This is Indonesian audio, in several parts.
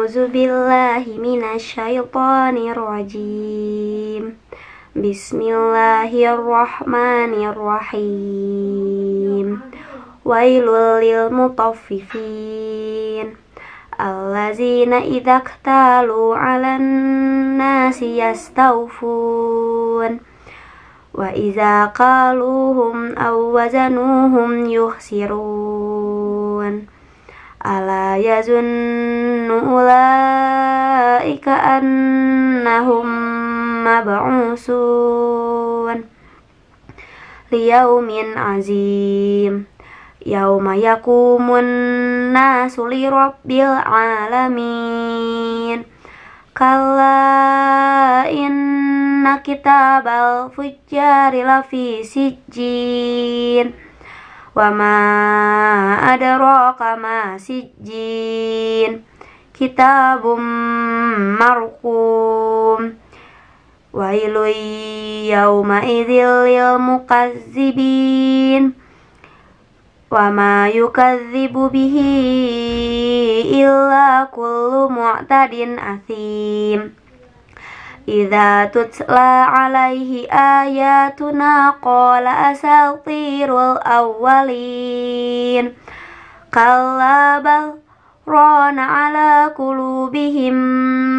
A'udzu billahi minasyaitonir rajim. Bismillahirrahmanirrahim. Wailul lil mutaffifin allazina idza iktalu 'alan nasi yastawfun wa idza qaluhum aw wazanuhum yukhsirun. Ala yazunnu ulaika annahum mab'usun liyaumin azim yauma yakumun nasu lirabbil alamin. Kalla inna kitabal fujjari lafi sijjin wa ma adraka ma sijjin kitabum marqum wailun yawma idzil lil mukazzibin wa ma yukadzibu bihi illa kullu mu'tadin athim. Idza tutla alaihi ayatuna qala asatirul awwalin. Kalla bal rana ala qulubihim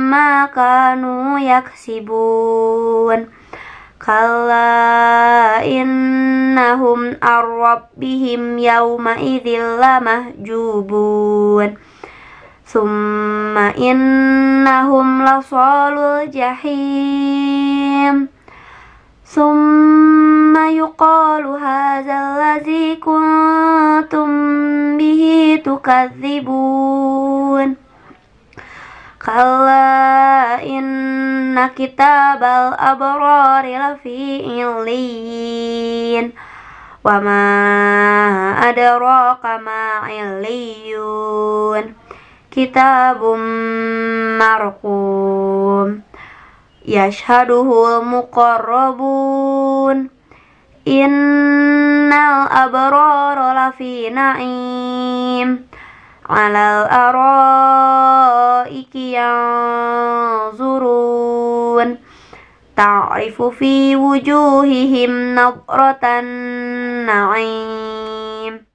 ma kanu yaksibun. Kalla innahum ar-rabbihim yawma idzil lamahjubun. Summa innahum lasalul jahim. Summa yuqalu hadzal ladzi kuntum bihi tukadzibun. Kalla inna kitabal abrari lafi illiyin. Wa ma adraka ma illiyun. Kitabum marqum yashhaduhul muqarrabun. Innal abrara lafi na'im alal araiki yanzurun. Ta'rifu fi wujuhihim nadratan na'im.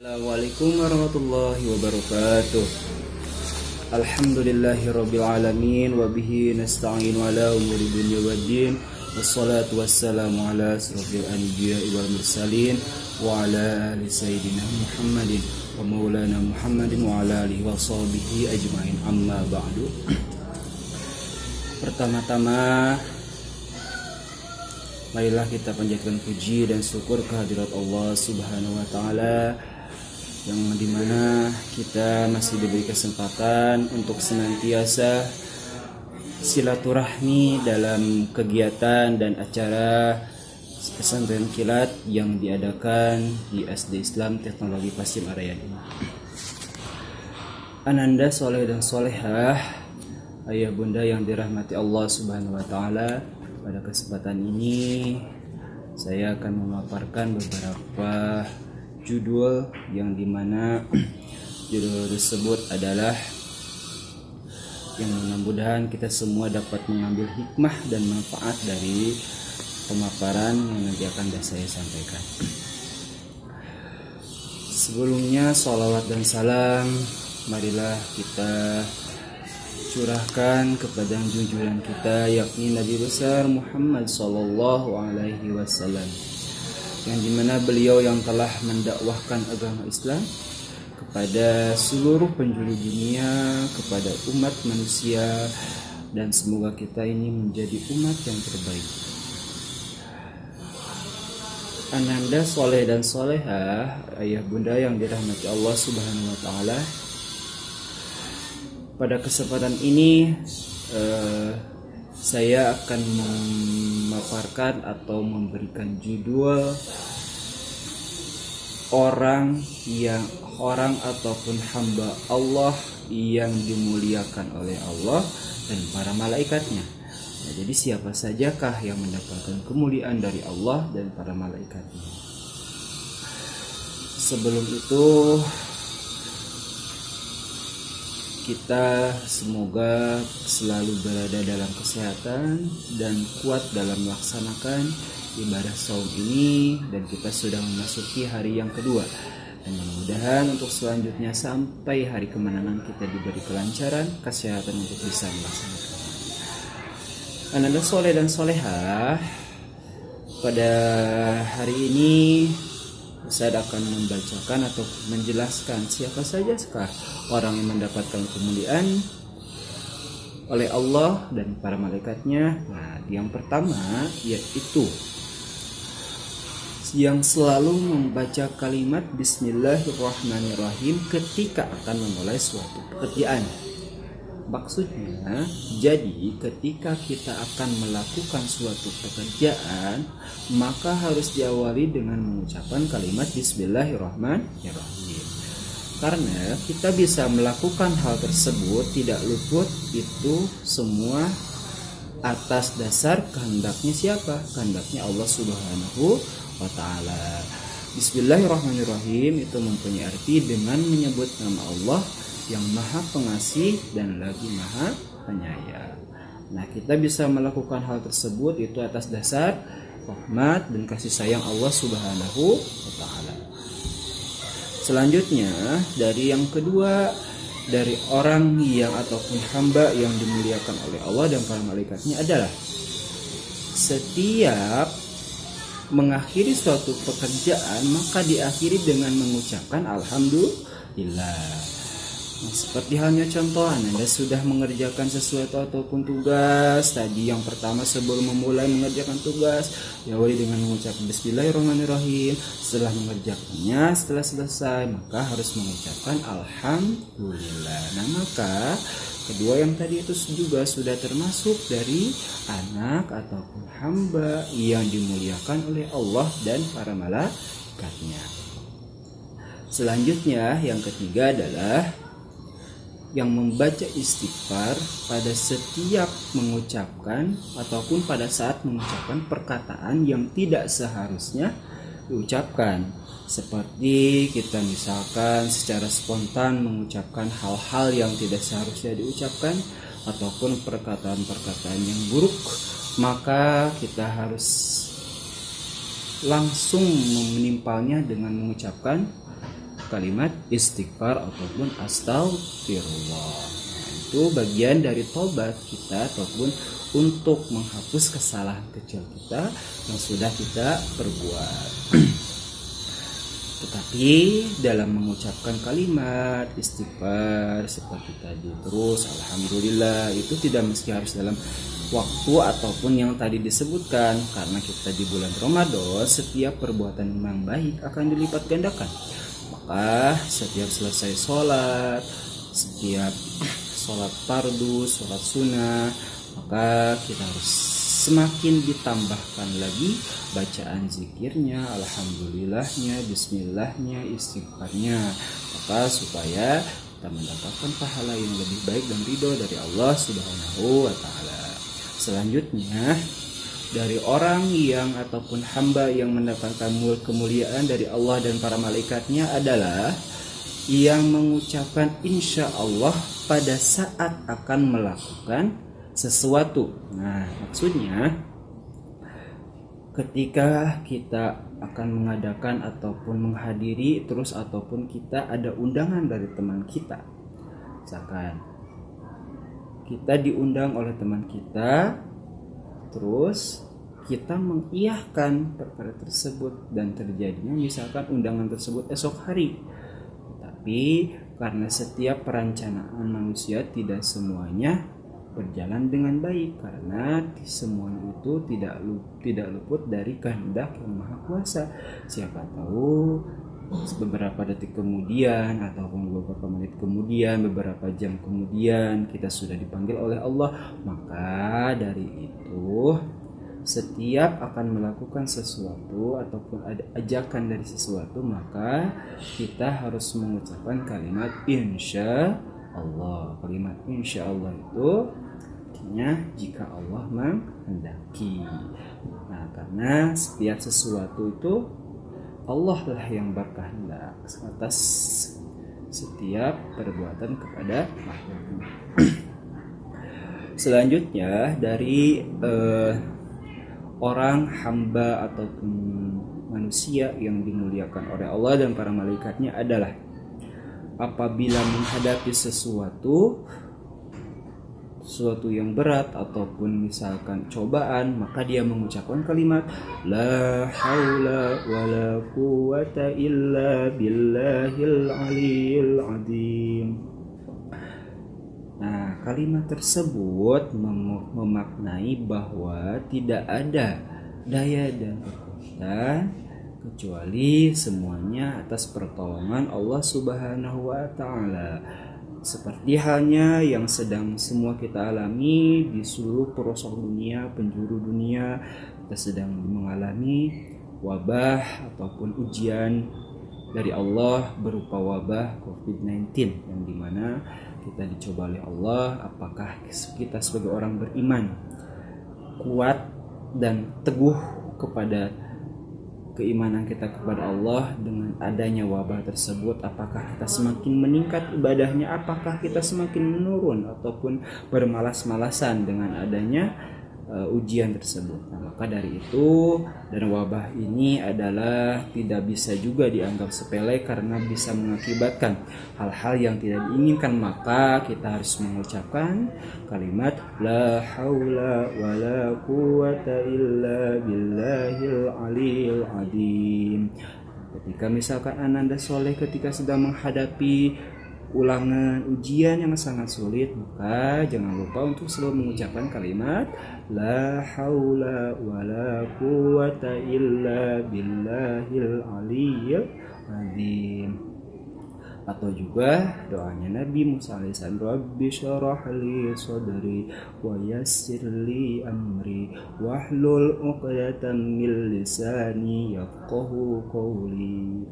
Assalamualaikum warahmatullahi wabarakatuh. Alhamdulillahirabbil alamin wa bihi nasta'in ala umuri dunya waddin. Wassalatu wassalamu ala asrofil anbiya'i wal mursalin wa ala ali sayyidina Muhammadin wa maulana Muhammadin wa ala alihi wa sahbihi ajmain, amma ba'du. Pertama-tama marilah kita panjatkan puji dan syukur kehadirat Allah Subhanahu wa taala, yang dimana kita masih diberi kesempatan untuk senantiasa silaturahmi dalam kegiatan dan acara pesantren kilat yang diadakan di SD Islam Teknologi Pasim Arayan ini. Ananda soleh dan solehah, ayah bunda yang dirahmati Allah Subhanahu wa taala, pada kesempatan ini saya akan memaparkan beberapa judul yang dimana Judul tersebut adalah yang mudah-mudahan kita semua dapat mengambil hikmah dan manfaat dari pemaparan yang nanti akan saya sampaikan. Sebelumnya salawat dan salam marilah kita curahkan kepada junjungan kita, yakni Nabi besar Muhammad sallallahu alaihi wasallam, yang dimana beliau yang telah mendakwahkan agama Islam kepada seluruh penjuru dunia, kepada umat manusia, dan semoga kita ini menjadi umat yang terbaik. Ananda soleh dan solehah, ayah bunda yang dirahmati Allah Subhanahu wa Ta'ala, pada kesempatan ini saya akan memaparkan atau memberikan judul orang ataupun hamba Allah yang dimuliakan oleh Allah dan para malaikatnya. Nah, jadi siapa sajakah yang mendapatkan kemuliaan dari Allah dan para malaikatnya? Sebelum itu, kita semoga selalu berada dalam kesehatan dan kuat dalam melaksanakan ibadah saum ini, dan kita sudah memasuki hari yang kedua. Dan mudah-mudahan untuk selanjutnya sampai hari kemenangan kita diberi kelancaran, kesehatan untuk bisa melaksanakan. Ananda soleh dan solehah, pada hari ini Ustaz akan membacakan atau menjelaskan siapa saja orang yang mendapatkan kemuliaan oleh Allah dan para malaikatnya. Nah, yang pertama yaitu yang selalu membaca kalimat Bismillahirrahmanirrahim ketika akan memulai suatu pekerjaan. Maksudnya, jadi ketika kita akan melakukan suatu pekerjaan, maka harus diawali dengan mengucapkan kalimat Bismillahirrahmanirrahim. Karena kita bisa melakukan hal tersebut tidak luput itu semua atas dasar kehendaknya siapa? Kehendaknya Allah Subhanahu wa Ta'ala. Bismillahirrahmanirrahim itu mempunyai arti dengan menyebut nama Allah yang maha pengasih dan lagi maha penyayang. Nah, kita bisa melakukan hal tersebut itu atas dasar rahmat dan kasih sayang Allah Subhanahu wa Ta'ala. Selanjutnya, dari yang kedua, dari orang yang ataupun hamba yang dimuliakan oleh Allah dan para malaikatnya adalah setiap mengakhiri suatu pekerjaan maka diakhiri dengan mengucapkan Alhamdulillah. Nah, seperti halnya contoh, Anda sudah mengerjakan sesuatu ataupun tugas. Tadi yang pertama sebelum memulai mengerjakan tugas, diawali dengan mengucapkan Bismillahirrahmanirrahim. Setelah mengerjakannya, setelah selesai, maka harus mengucapkan Alhamdulillah. Nah, maka kedua yang tadi itu juga sudah termasuk dari anak ataupun hamba yang dimuliakan oleh Allah dan para malaikatnya. Selanjutnya, yang ketiga adalah yang membaca istighfar pada setiap mengucapkan ataupun pada saat mengucapkan perkataan yang tidak seharusnya diucapkan. Seperti kita misalkan secara spontan mengucapkan hal-hal yang tidak seharusnya diucapkan ataupun perkataan-perkataan yang buruk, maka kita harus langsung menimpalnya dengan mengucapkan kalimat istighfar ataupun astagfirullah. Itu bagian dari tobat kita ataupun untuk menghapus kesalahan kecil kita yang sudah kita perbuat. Tetapi dalam mengucapkan kalimat istighfar seperti tadi terus Alhamdulillah itu tidak mesti harus dalam waktu ataupun yang tadi disebutkan, karena kita di bulan Ramadan setiap perbuatan yang baik akan dilipat gandakan. Maka setiap selesai sholat, setiap sholat fardu, sholat sunnah, maka kita harus semakin ditambahkan lagi bacaan zikirnya, alhamdulillahnya, bismillahnya, istighfarnya, maka supaya kita mendapatkan pahala yang lebih baik dan ridho dari Allah Subhanahu wa Ta'ala. Selanjutnya, dari orang yang ataupun hamba yang mendapatkan kemuliaan dari Allah dan para malaikatnya adalah yang mengucapkan insya Allah pada saat akan melakukan sesuatu. Nah, maksudnya ketika kita akan mengadakan ataupun menghadiri ataupun kita ada undangan dari teman kita, misalkan kita diundang oleh teman kita, terus kita mengiyahkan perkara tersebut dan terjadinya misalkan undangan tersebut esok hari. Tapi karena setiap perencanaan manusia tidak semuanya berjalan dengan baik, karena semuanya itu tidak luput dari kehendak yang Maha Kuasa. Siapa tahu beberapa detik kemudian ataupun beberapa menit kemudian, beberapa jam kemudian kita sudah dipanggil oleh Allah. Maka dari itu setiap akan melakukan sesuatu ataupun ada ajakan dari sesuatu, maka kita harus mengucapkan kalimat insya Allah. Kalimat insya Allah itu artinya jika Allah menghendaki. Nah, karena setiap sesuatu itu Allah lah yang berkehendak atas setiap perbuatan kepada makhluknya. Selanjutnya dari orang hamba ataupun manusia yang dimuliakan oleh Allah dan para malaikatnya adalah apabila menghadapi sesuatu yang berat ataupun misalkan cobaan, maka dia mengucapkan kalimat la haula wala quwata illa billahil aliyil azim. Nah, kalimat tersebut memaknai bahwa tidak ada daya dan kekuatan kecuali semuanya atas pertolongan Allah Subhanahu wa taala. Seperti halnya yang sedang semua kita alami di seluruh pelosok dunia, penjuru dunia, kita sedang mengalami wabah ataupun ujian dari Allah berupa wabah COVID-19 yang dimana kita dicoba oleh Allah. Apakah kita sebagai orang beriman kuat dan teguh kepada keimanan kita kepada Allah dengan adanya wabah tersebut? Apakah kita semakin meningkat ibadahnya? Apakah kita semakin menurun ataupun bermalas-malasan dengan adanya ujian tersebut? Nah, maka dari itu, dan wabah ini adalah tidak bisa juga dianggap sepele karena bisa mengakibatkan hal-hal yang tidak diinginkan. Maka kita harus mengucapkan kalimat la haula wala quwata illa billahil aliyil azim. Ketika misalkan Ananda Soleh ketika sedang menghadapi ulangan ujian yang sangat sulit, maka jangan lupa untuk selalu mengucapkan kalimat la haula wala quwata illa billahil aliyyil azim. Atau juga doanya Nabi Musa alaihissalam, Rabbi syarah li sadri wa yassir li amri wahlul 'uqdatam min lisani yafqahu qawli.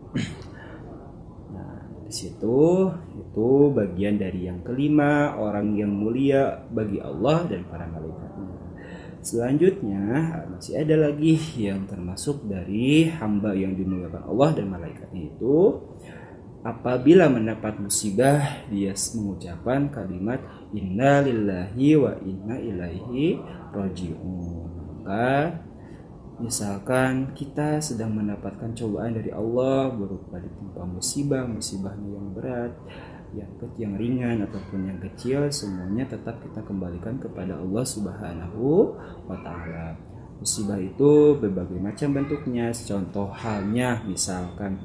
Situ itu bagian dari yang kelima, orang yang mulia bagi Allah dan para malaikatnya. Selanjutnya masih ada lagi yang termasuk dari hamba yang dimuliakan Allah dan malaikatnya, itu apabila mendapat musibah dia mengucapkan kalimat inna lillahi wa inna ilaihi raji'un. Maka misalkan kita sedang mendapatkan cobaan dari Allah berupa ditimpa musibahnya yang berat, yang ringan ataupun yang kecil, semuanya tetap kita kembalikan kepada Allah Subhanahu wa taala. Musibah itu berbagai macam bentuknya. Contoh halnya misalkan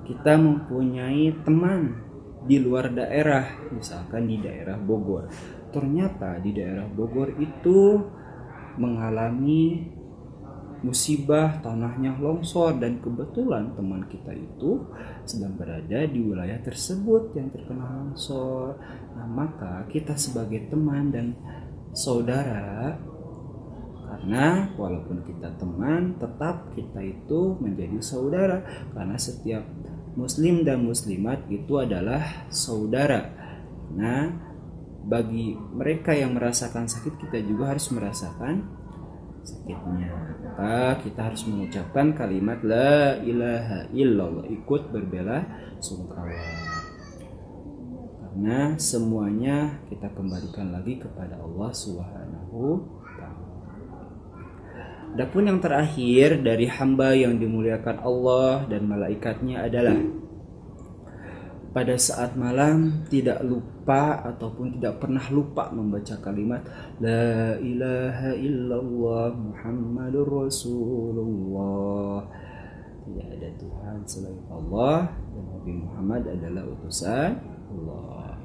kita mempunyai teman di luar daerah, misalkan di daerah Bogor. Ternyata di daerah Bogor itu mengalami musibah, tanahnya longsor, dan kebetulan teman kita itu sedang berada di wilayah tersebut yang terkena longsor. Nah, maka kita sebagai teman dan saudara, karena walaupun kita teman, tetap kita itu menjadi saudara, karena setiap muslim dan muslimat itu adalah saudara. Nah, bagi mereka yang merasakan sakit, kita juga harus merasakan sakitnya. Maka kita harus mengucapkan kalimat la ilaha illallah, ikut berbela sungkawa. Karena semuanya kita kembalikan lagi kepada Allah Subhanahu wa ta'ala. Adapun yang terakhir dari hamba yang dimuliakan Allah dan malaikatnya adalah pada saat malam tidak lupa ataupun tidak pernah lupa membaca kalimat la ilaha illallah Muhammadur Rasulullah. Tidak ada Tuhan selain Allah dan Nabi Muhammad adalah utusan Allah.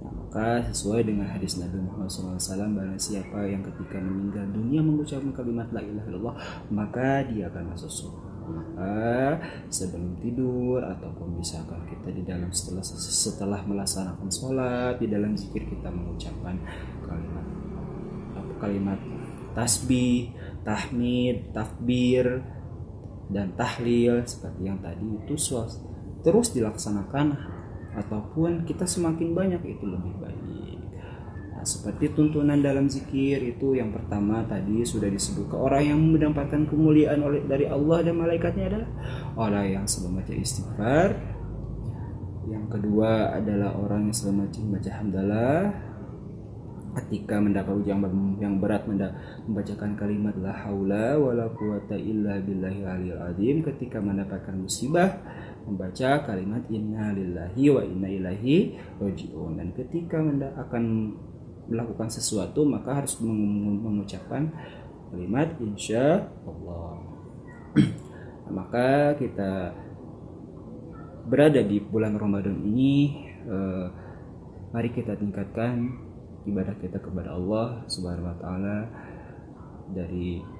Nah, maka sesuai dengan hadis Nabi Muhammad SAW, barang siapa yang ketika meninggal dunia mengucapkan kalimat la ilaha illallah, maka dia akan masuk surga. Maka sebelum tidur ataupun misalkan kita di dalam setelah melaksanakan sholat, di dalam zikir kita mengucapkan kalimat tasbih, tahmid, takbir dan tahlil seperti yang tadi itu terus dilaksanakan, ataupun kita semakin banyak itu lebih baik. Seperti tuntunan dalam zikir itu, yang pertama tadi sudah disebutkan, orang yang mendapatkan kemuliaan dari Allah dan malaikatnya adalah orang yang selalu baca istighfar. Yang kedua adalah orang yang selalu baca hamdalah. Ketika mendapat ujian yang berat membacakan kalimat la haula wala quwata illa billahil aliyil azim. Ketika mendapatkan musibah membaca kalimat inna lillahi wa inna ilaihi raji'un. Dan ketika akan melakukan sesuatu maka harus mengucapkan kalimat insya Allah. Maka kita berada di bulan Ramadan ini, mari kita tingkatkan ibadah kita kepada Allah Subhanahu wa ta'ala. Dari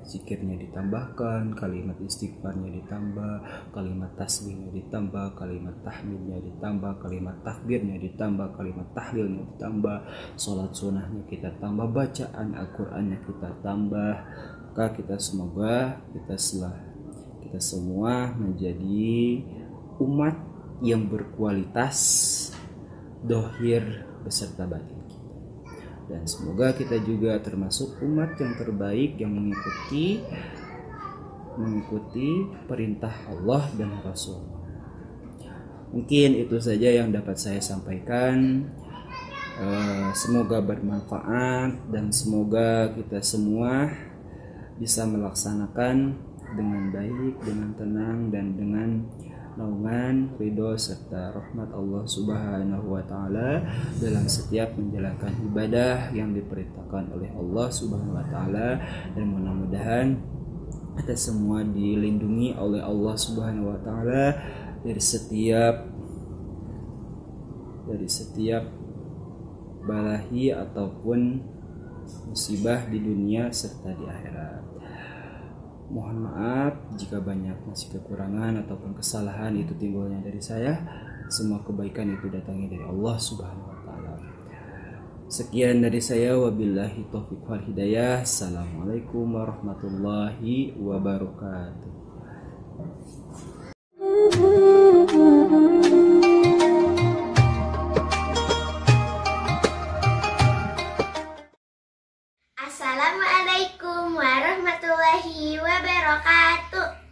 zikirnya ditambahkan, kalimat istighfarnya ditambah, kalimat tasbihnya ditambah, kalimat tahmidnya ditambah, kalimat takbirnya ditambah, kalimat tahlilnya ditambah, sholat sunnahnya kita tambah, bacaan Al-Qur'annya kita tambah. Maka kita semua menjadi umat yang berkualitas dohir beserta batin kita. Dan semoga kita juga termasuk umat yang terbaik yang mengikuti perintah Allah dan Rasul. Mungkin itu saja yang dapat saya sampaikan. Semoga bermanfaat dan semoga kita semua bisa melaksanakan dengan baik, dengan tenang dan dengan naungan ridho serta rahmat Allah Subhanahu wa ta'ala dalam setiap menjalankan ibadah yang diperintahkan oleh Allah Subhanahu wa ta'ala. Dan mudah-mudahan kita semua dilindungi oleh Allah Subhanahu wa ta'ala dari setiap balahi ataupun musibah di dunia serta di akhirat. Mohon maaf jika banyak masih kekurangan ataupun kesalahan itu timbulnya dari saya. Semua kebaikan itu datangnya dari Allah Subhanahu wa ta'ala. Sekian dari saya, wabillahi taufiq wal hidayah. Assalamualaikum warahmatullahi wabarakatuh. Assalamualaikum warahmatullahi wabarakatuh.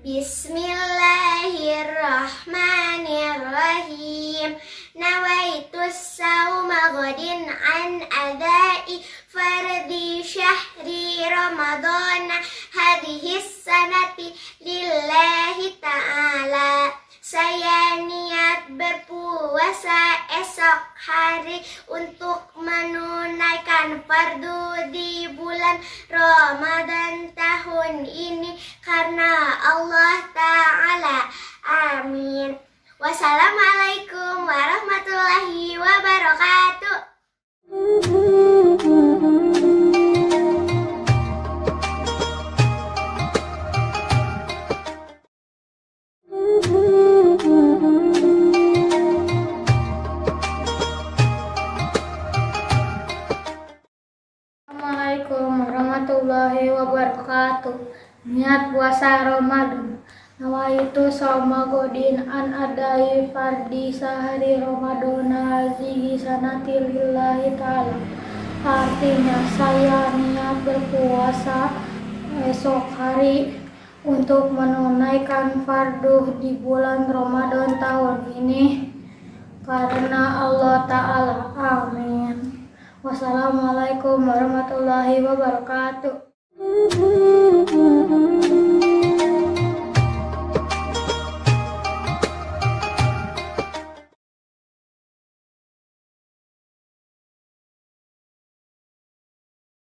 Bismillahirrahmanirrahim. Nawaitus sauma ghadin an adai fardi syahri ramadana hadhihi sanati lillahi ta'ala. Saya niat berpuasa esok hari untuk menunaikan fardu di bulan Ramadan tahun ini karena Allah Ta'ala. Amin. Wassalamualaikum warahmatullahi wabarakatuh. Assalamualaikum warahmatullahi wabarakatuh. Niat puasa Ramadan. Nawaitu shauma ghadin an adai fardi sahri Ramadan hazihi sanati lillahi ta'ala. Artinya saya niat berpuasa esok hari untuk menunaikan fardu di bulan Ramadan tahun ini karena Allah Ta'ala. Amin. Wassalamualaikum warahmatullahi wabarakatuh.